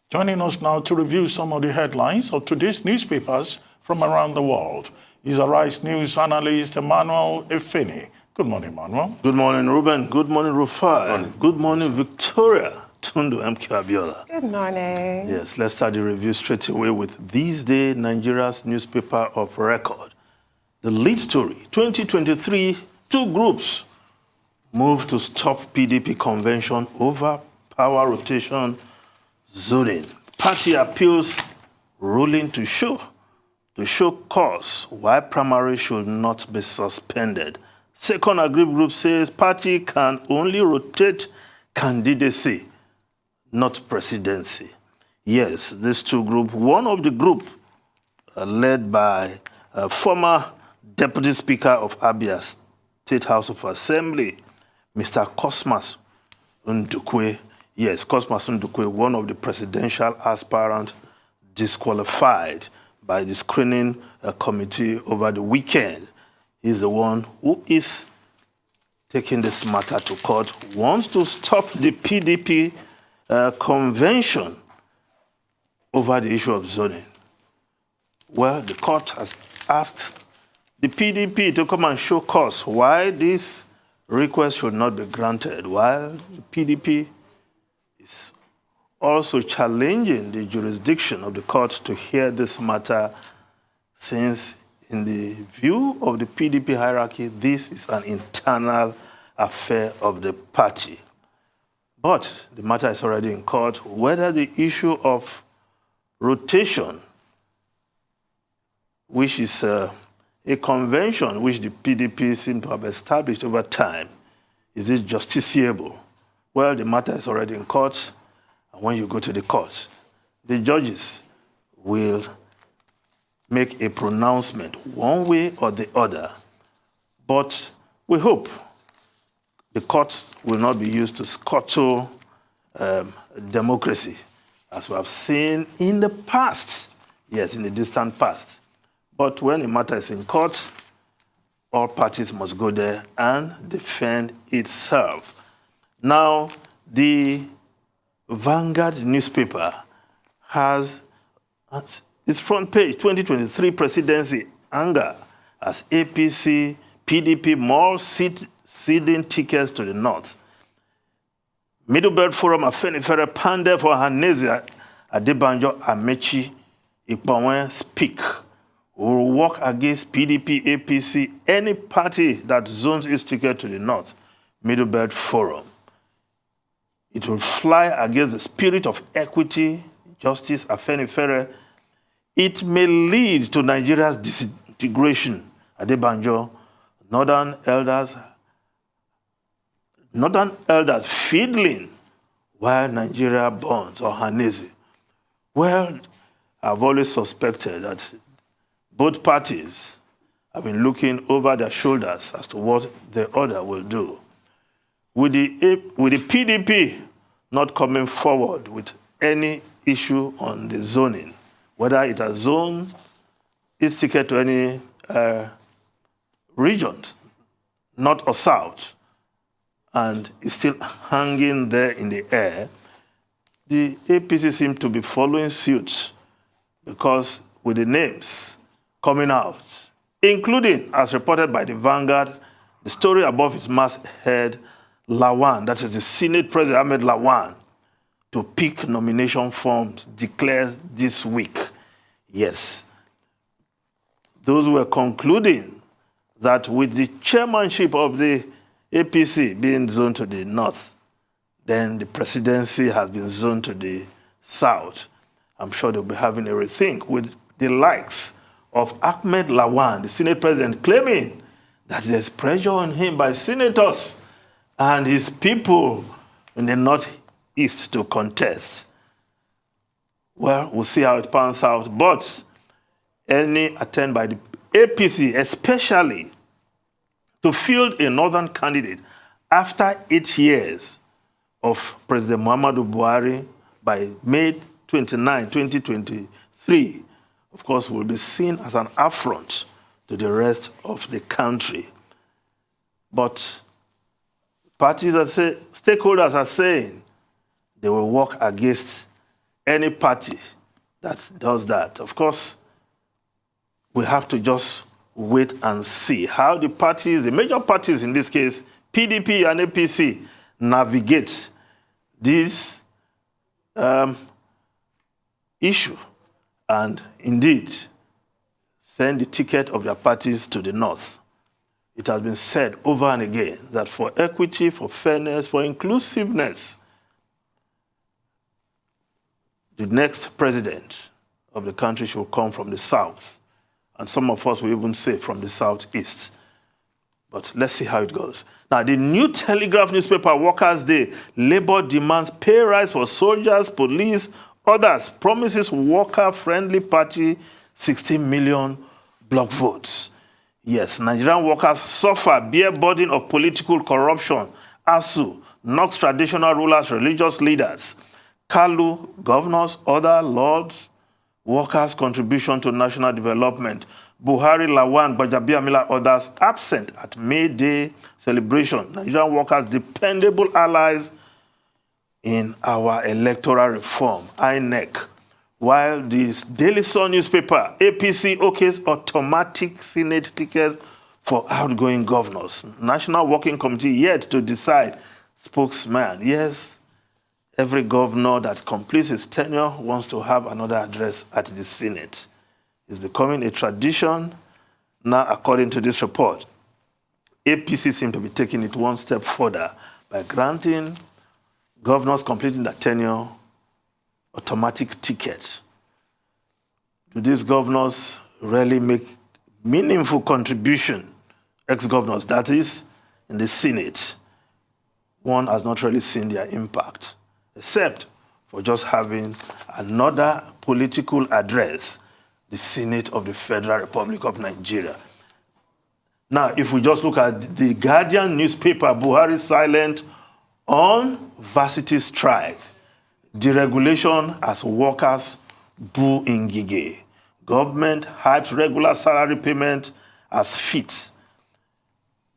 Joining us now to review some of the headlines of today's newspapers from around the world is Arise News analyst Emmanuel Efeni. Good morning, Emmanuel. Good morning, Ruben. Good morning, Rufai. Good morning, Victoria. Tundu MK Abiola. Good morning. Yes, let's start the review straight away with This Day, Nigeria's newspaper of record. The lead story, 2023, two groups moved to stop PDP convention over power rotation zoning. Party appeals ruling to show cause why primary should not be suspended. Second aggrieved group says party can only rotate candidacy, not presidency. Yes, these two groups, one of the group led by former Deputy Speaker of Abia State House of Assembly, Mr. Cosmas Ndukwe. Yes, Cosmas Ndukwe, one of the presidential aspirants disqualified by the screening committee over the weekend. He's the one who is taking this matter to court, wants to stop the PDP convention over the issue of zoning. Well, the court has asked the PDP to come and show cause why this request should not be granted, while the PDP is also challenging the jurisdiction of the court to hear this matter, since in the view of the PDP hierarchy, this is an internal affair of the party. But the matter is already in court. Whether the issue of rotation, which is a convention which the PDP seem to have established over time, is it justiciable? Well, the matter is already in court, and when you go to the court, the judges will make a pronouncement one way or the other. But we hope the courts will not be used to scuttle democracy, as we have seen in the past, yes, in the distant past. But when a matter is in court, all parties must go there and defend itself. Now, the Vanguard newspaper has its front page, 2023 presidency anger as APC, PDP more ceding tickets to the north. Middlebelt Forum Afenifere Pande for Hanezia Adebanjo Amechi Ikpawen speak. Will work against PDP, APC, any party that zones its ticket to the north. Middlebelt Forum. It will fly against the spirit of equity, justice, Afenifere. It may lead to Nigeria's disintegration. Adebanjo, Northern elders fiddling while Nigeria burns, or Hanezi. Well, I've always suspected that both parties have been looking over their shoulders as to what the other will do. With the PDP not coming forward with any issue on the zoning, whether it has zoned its ticket to any regions, north or south, and is still hanging there in the air, the APC seems to be following suit, because with the names coming out, including, as reported by the Vanguard, the story above its masthead, Lawan, that is the Senate President Ahmed Lawan, to pick nomination forms declared this week. Yes. Those were concluding that with the chairmanship of the APC being zoned to the north, then the presidency has been zoned to the south. I'm sure they'll be having a rethink, with the likes of Ahmed Lawan, the Senate President, claiming that there's pressure on him by senators and his people in the northeast to contest. Well, we'll see how it pans out. But any attempt by the APC, especially to field a northern candidate after 8 years of President Muhammadu Buhari by May 29, 2023, of course, will be seen as an affront to the rest of the country. But parties stakeholders are saying they will work against any party that does that. Of course, we have to just wait and see how the parties, the major parties in this case, PDP and APC, navigate this issue and indeed send the ticket of their parties to the north. It has been said over and again that for equity, for fairness, for inclusiveness, the next president of the country should come from the south. And some of us will even say from the southeast. But let's see how it goes. Now, the New Telegraph newspaper, Workers' Day, Labour demands pay rise for soldiers, police, others, promises worker-friendly party 16 million block votes. Yes, Nigerian workers suffer bare burden of political corruption. ASU knocks traditional rulers, religious leaders. Kalu, governors, other lords, workers' contribution to national development. Buhari, Lawan, Gbajabiamila, others absent at May Day celebration. Nigerian workers, dependable allies in our electoral reform, INEC. While the Daily Sun newspaper, APC okays automatic Senate tickets for outgoing governors. National Working Committee yet to decide. Spokesman, yes, every governor that completes his tenure wants to have another address at the Senate. It's becoming a tradition now, according to this report. APC seem to be taking it one step further by granting governors completing their tenure automatic tickets. Do these governors really make meaningful contribution, ex-governors, that is, in the Senate? One has not really seen their impact, except for just having another political address, the Senate of the Federal Republic of Nigeria. Now, if we just look at the Guardian newspaper, Buhari silent on Varsity strike, deregulation as workers boo in Ngige. Government hypes regular salary payment as fit.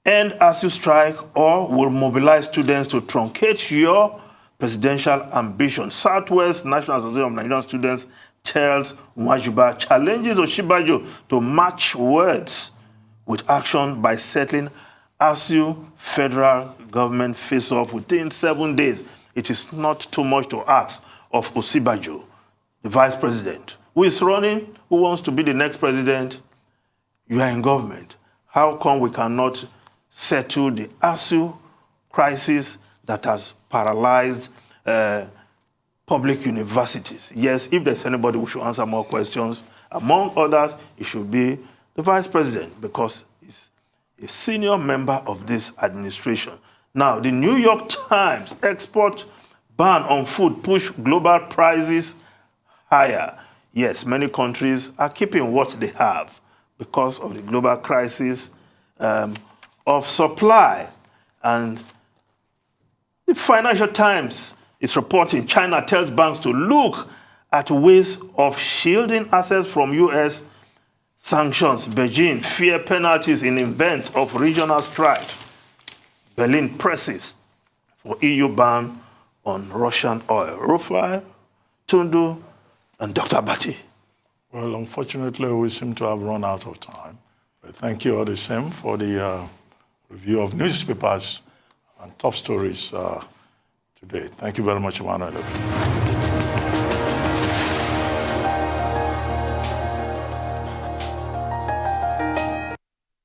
End ASU strike or will mobilize students to truncate your presidential ambition. Southwest National Association of Nigerian Students, Charles Mwajuba, challenges Oshibajo to match words with action by settling ASU federal government face-off within 7 days. It is not too much to ask of Oshibajo, the vice president, who is running, who wants to be the next president. You are in government. How come we cannot settle the ASU crisis that has paralyzed public universities? Yes, if there's anybody who should answer more questions, among others, it should be the vice president, because he's a senior member of this administration. Now, the New York Times, export ban on food push global prices higher. Yes, many countries are keeping what they have because of the global crisis of supply. And the Financial Times is reporting China tells banks to look at ways of shielding assets from U.S. sanctions. Beijing fear penalties in event of regional strife. Berlin presses for EU ban on Russian oil. Rufai, Tundu, and Dr. Bati. Well, unfortunately, we seem to have run out of time. But thank you all the same for the review of newspapers and top stories today. Thank you very much, Emmanuel.